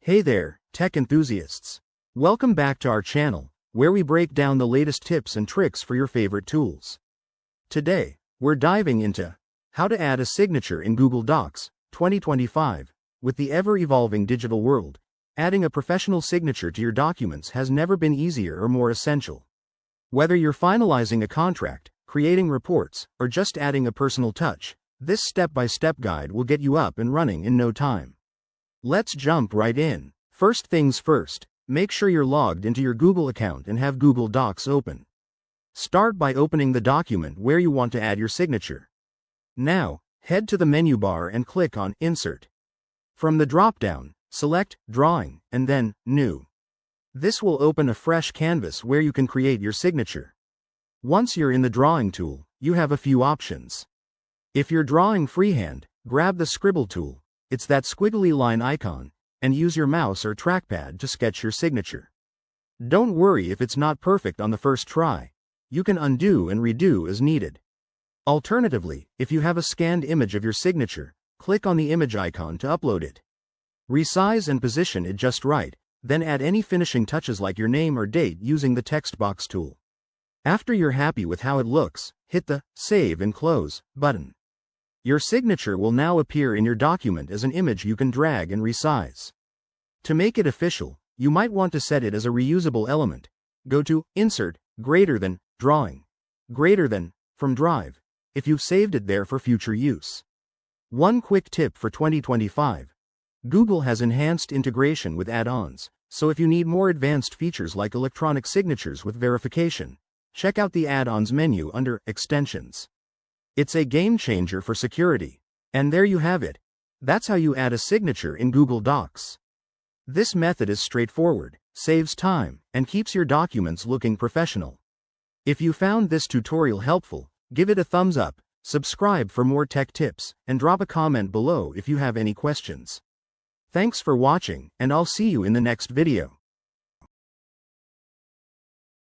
Hey there, tech enthusiasts. Welcome back to our channel, where we break down the latest tips and tricks for your favorite tools. Today, we're diving into how to add a signature in Google Docs 2025. With the ever-evolving digital world, adding a professional signature to your documents has never been easier or more essential. Whether you're finalizing a contract, creating reports, or just adding a personal touch, this step-by-step guide will get you up and running in no time. Let's jump right in. First things first, make sure you're logged into your Google account and have Google Docs open. Start by opening the document where you want to add your signature. Now, head to the menu bar and click on Insert. From the drop-down, select Drawing and then New. This will open a fresh canvas where you can create your signature. Once you're in the Drawing tool, you have a few options. If you're drawing freehand, grab the Scribble tool. It's that squiggly line icon, and use your mouse or trackpad to sketch your signature. Don't worry if it's not perfect on the first try. You can undo and redo as needed. Alternatively, if you have a scanned image of your signature, click on the image icon to upload it. Resize and position it just right, then add any finishing touches like your name or date using the text box tool. After you're happy with how it looks, hit the Save and Close button. Your signature will now appear in your document as an image you can drag and resize. To make it official, you might want to set it as a reusable element. Go to Insert, Greater Than, Drawing. Greater Than, from Drive, if you've saved it there for future use. One quick tip for 2025. Google has enhanced integration with add-ons, so if you need more advanced features like electronic signatures with verification, check out the add-ons menu under Extensions. It's a game changer for security. And there you have it. That's how you add a signature in Google Docs. This method is straightforward, saves time, and keeps your documents looking professional. If you found this tutorial helpful, give it a thumbs up, subscribe for more tech tips, and drop a comment below if you have any questions. Thanks for watching, and I'll see you in the next video.